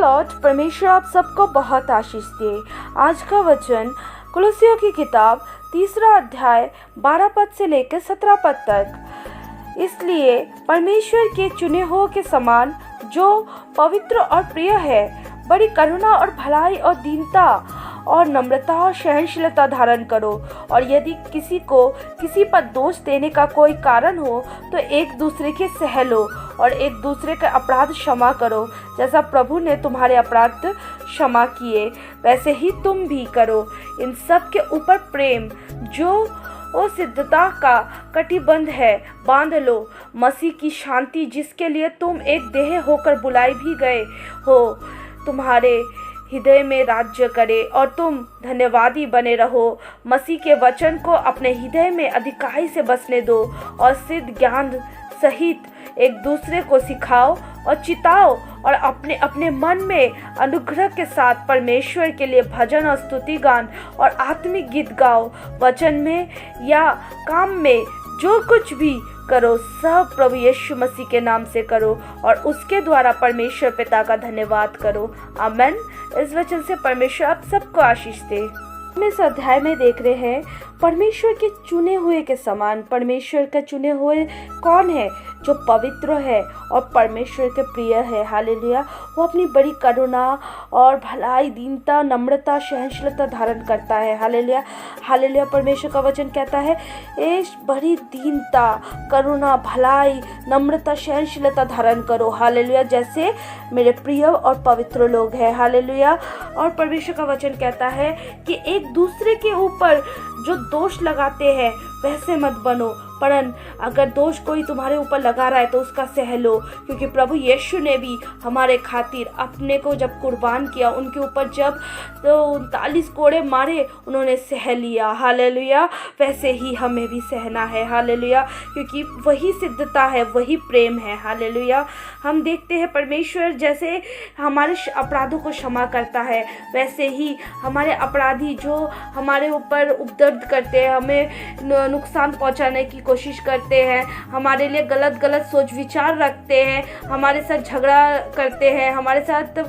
Lord. परमेश्वर आप सबको बहुत आशीष दे। आज का वचन कुलुस्सियों की किताब 3 अध्याय 12 पद से लेकर 17 पद तक। इसलिए परमेश्वर के चुने हुओं के समान जो पवित्र और प्रिय है, बड़ी करुणा और भलाई और दीनता और नम्रता और सहनशीलता धारण करो। और यदि किसी को किसी पर दोष देने का कोई कारण हो तो एक दूसरे के सह लो और एक दूसरे के अपराध क्षमा करो। जैसा प्रभु ने तुम्हारे अपराध क्षमा किए वैसे ही तुम भी करो। इन सब के ऊपर प्रेम जो वो सिद्धता का कटिबंध है बांध लो। मसीह की शांति जिसके लिए तुम एक देह होकर बुलाए भी गए हो तुम्हारे हृदय में राज्य करे और तुम धन्यवादी बने रहो। मसीह के वचन को अपने हृदय में अधिकाई से बसने दो और सिद्ध ज्ञान सहित एक दूसरे को सिखाओ और चिताओ और अपने अपने मन में अनुग्रह के साथ परमेश्वर के लिए भजन और स्तुति गान और आत्मिक गीत गाओ। वचन में या काम में जो कुछ भी करो सब प्रभु यीशु मसीह के नाम से करो और उसके द्वारा परमेश्वर पिता का धन्यवाद करो। आमेन। इस वचन से परमेश्वर आप सबको आशीष दे। हम इस अध्याय में देख रहे हैं परमेश्वर के चुने हुए के समान। परमेश्वर के चुने हुए कौन है? जो पवित्र है और परमेश्वर के प्रिय है। हालेलुया। वो अपनी बड़ी करुणा और भलाई, दीनता, नम्रता, सहनशीलता धारण करता है। हालेलुया। हालेलुया। परमेश्वर का वचन कहता है इस बड़ी दीनता, करुणा, भलाई, नम्रता, सहनशीलता धारण करो। हालेलुया। जैसे मेरे प्रिय और पवित्र लोग हैं। हालेलुया। और परमेश्वर का वचन कहता है कि एक दूसरे के ऊपर जो दोष लगाते हैं वैसे मत बनो, परन अगर दोष कोई तुम्हारे ऊपर लगा रहा है तो उसका सह लो, क्योंकि प्रभु यीशु ने भी हमारे खातिर अपने को जब कुर्बान किया, उनके ऊपर जब 39 कोड़े मारे उन्होंने सह लिया। हालेलुया। वैसे ही हमें भी सहना है। हालेलुया। क्योंकि वही सिद्धता है, वही प्रेम है। हालेलुया। हम देखते हैं परमेश्वर जैसे हमारे अपराधों को क्षमा करता है, वैसे ही हमारे अपराधी जो हमारे ऊपर उपद्रव करते हैं, हमें नुकसान पहुंचाने की कोशिश करते हैं, हमारे लिए गलत गलत सोच विचार रखते हैं, हमारे साथ झगड़ा करते हैं, हमारे साथ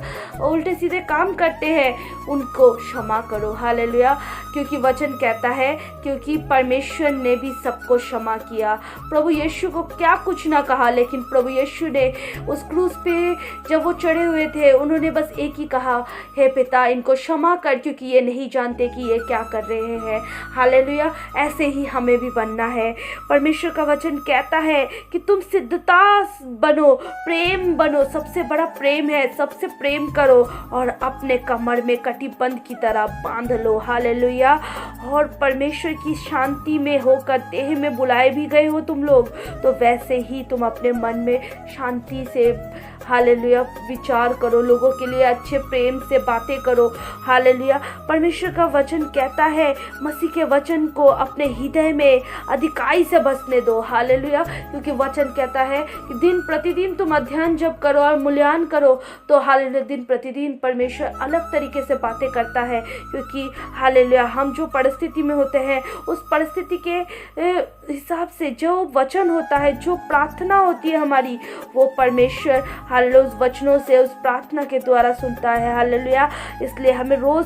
उल्टे सीधे काम करते हैं, उनको क्षमा करो। हालेलुया। क्योंकि वचन कहता है क्योंकि परमेश्वर ने भी सबको क्षमा किया। प्रभु यीशु को क्या कुछ ना कहा, लेकिन प्रभु यीशु ने उस क्रूस पे जब वो चढ़े हुए थे उन्होंने बस एक ही कहा, हे पिता इनको क्षमा कर क्योंकि ये नहीं जानते कि ये क्या कर रहे हैं। हालेलुया। ऐसे ही हमें भी बनना है। परमेश्वर का वचन कहता है कि तुम सिद्धता बनो, प्रेम बनो। सबसे बड़ा प्रेम है, सबसे प्रेम करो और अपने कमर में कटिबंध की तरह बांध लो। हालेलुया। और परमेश्वर की शांति में होकर देह में बुलाए भी गए हो तुम लोग, तो वैसे ही तुम अपने मन में शांति से हालेलुया विचार करो, लोगों के लिए अच्छे प्रेम से बातें करो। हालेलुया। परमेश्वर का वचन कहता है मसीह के वचन को अपने हृदय में अधिकाई से बसने दो। हालेलुया। क्योंकि वचन कहता है कि दिन प्रतिदिन तुम अध्ययन जब करो और मूल्यांकन करो तो हालेलुया दिन प्रतिदिन परमेश्वर अलग तरीके से बातें करता है। क्योंकि हालेलुया हम जो परिस्थिति में होते हैं उस परिस्थिति के हिसाब से जो वचन होता है, जो प्रार्थना होती है हमारी, वो परमेश्वर हालेलुया उस वचनों से, उस प्रार्थना के द्वारा सुनता है। हालेलुया। इसलिए हमें रोज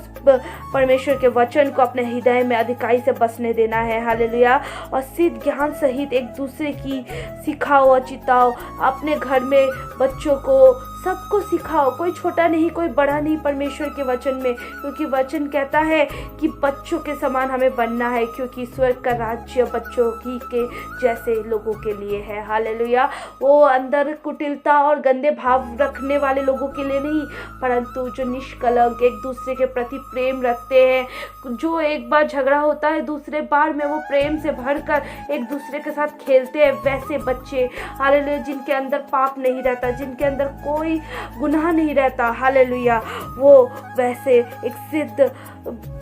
परमेश्वर के वचन को अपने हृदय में अधिकाई से बसने देना है। हालेलुया। और सिद्ध ज्ञान सहित एक दूसरे की सिखाओ और चिताओ। अपने घर में बच्चों को सबको सिखाओ, कोई छोटा नहीं कोई बड़ा नहीं परमेश्वर के वचन में, क्योंकि वचन कहता है कि बच्चों के समान हमें बनना है, क्योंकि स्वर्ग का राज्य बच्चों ही के जैसे लोगों के लिए है। हालेलुया। वो अंदर कुटिलता और गंदे भाव रखने वाले लोगों के लिए नहीं, परंतु जो निष्कलंक एक दूसरे के प्रति प्रेम रखते हैं, जो एक बार झगड़ा होता है दूसरे बार में वो प्रेम से भरकर एक दूसरे के साथ खेलते हैं, वैसे बच्चे। हालेलुया। जिनके अंदर पाप नहीं रहता, जिनके अंदर कोई गुनाह नहीं रहता। हालेलुया। वो वैसे एक सिद्ध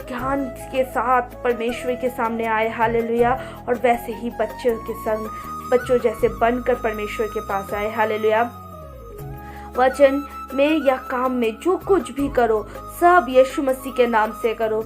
ज्ञान के साथ परमेश्वर के सामने आए। हालेलुया। और वैसे ही बच्चों के संग बच्चों जैसे बनकर परमेश्वर के पास आए। हालेलुया। वचन में या काम में जो कुछ भी करो सब यीशु मसीह के नाम से करो,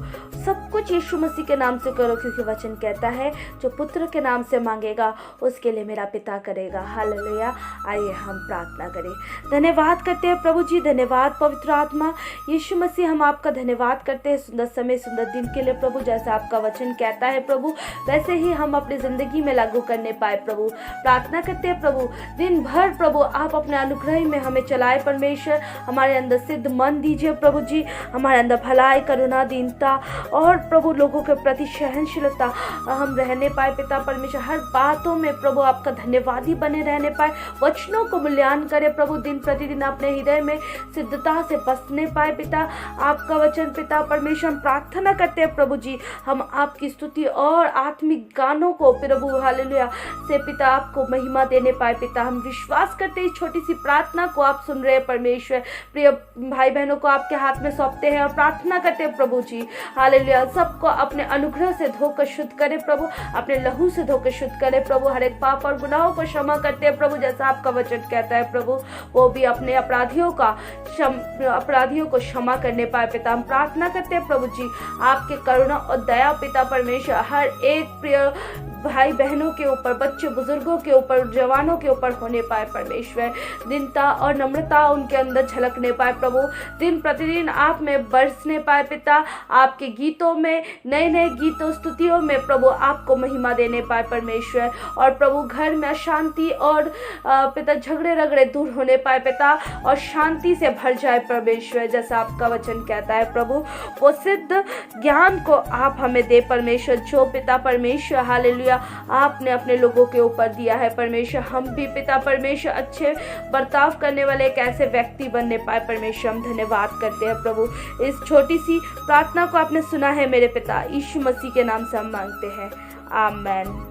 सब कुछ यीशु मसीह के नाम से करो, क्योंकि वचन कहता है जो पुत्र के नाम से मांगेगा उसके लिए मेरा पिता करेगा। हालेलुया। आइए हम प्रार्थना करें। धन्यवाद करते हैं प्रभु जी, धन्यवाद पवित्र आत्मा। यीशु मसीह हम आपका धन्यवाद करते हैं सुंदर समय सुंदर दिन के लिए प्रभु। जैसा आपका वचन कहता है प्रभु वैसे ही हम अपनी ज़िंदगी में लागू करने पाए प्रभु। प्रार्थना करते हैं प्रभु दिन भर प्रभु आप अपने अनुग्रह में हमें चलाए परमेश्वर। हमारे अंदर सिद्ध मन दीजिए प्रभु जी, हमारे अंदर भलाई करुणा दीनता और प्रभु लोगों के प्रति सहनशीलता हम रहने पाए पिता परमेश्वर। हर बातों में प्रभु आपका धन्यवादी बने रहने पाए, वचनों को मूल्यांकन करें प्रभु, दिन प्रतिदिन अपने हृदय में सिद्धता से बसने पाए पिता आपका वचन पिता परमेश्वर। हम प्रार्थना करते हैं प्रभु जी हम आपकी स्तुति और आत्मिक गानों को प्रभु हालेलुया से पिता आपको महिमा देने पाए पिता। हम विश्वास करते हैं इस छोटी सी प्रार्थना को आप सुन रहे हैं परमेश्वर। प्रिय भाई बहनों को आपके हाथ में सौंपते हैं और प्रार्थना करते हैं प्रभु जी हालेलुया सबको अपने अनुग्रह से धोकर शुद्ध करे प्रभु, अपने लहू से धोकर शुद्ध करे प्रभु। हर एक पाप और गुनाहों को क्षमा करते हैं प्रभु, जैसा आपका वचन कहता है प्रभु वो भी अपने अपराधियों को क्षमा करने पाए पिता। हम प्रार्थना करते हैं प्रभु जी आपके करुणा और दया पिता परमेश्वर हर एक प्रिय भाई बहनों के ऊपर, बच्चे बुजुर्गों के ऊपर, जवानों के ऊपर होने पाए परमेश्वर। दीनता और नम्रता उनके अंदर झलकने पाए प्रभु, दिन प्रतिदिन आप में बरसने पाए पिता। आपके गीतों में नए नए गीतों स्तुतियों में प्रभु आपको महिमा देने पाए परमेश्वर। और प्रभु घर में शांति और पिता झगड़े रगड़े दूर होने पाए पिता और शांति से भर जाए परमेश्वर, जैसा आपका वचन कहता है प्रभु। वो सिद्ध ज्ञान को आप हमें दे परमेश्वर जो पिता परमेश्वर हालेलुया आपने अपने लोगों के ऊपर दिया है परमेश्वर। हम भी पिता परमेश्वर अच्छे बर्ताव करने वाले एक ऐसे व्यक्ति बनने पाए परमेश्वर। हम धन्यवाद करते हैं प्रभु इस छोटी सी प्रार्थना को आपने सुना है मेरे पिता, यीशु मसीह के नाम से हम मांगते हैं, आमेन।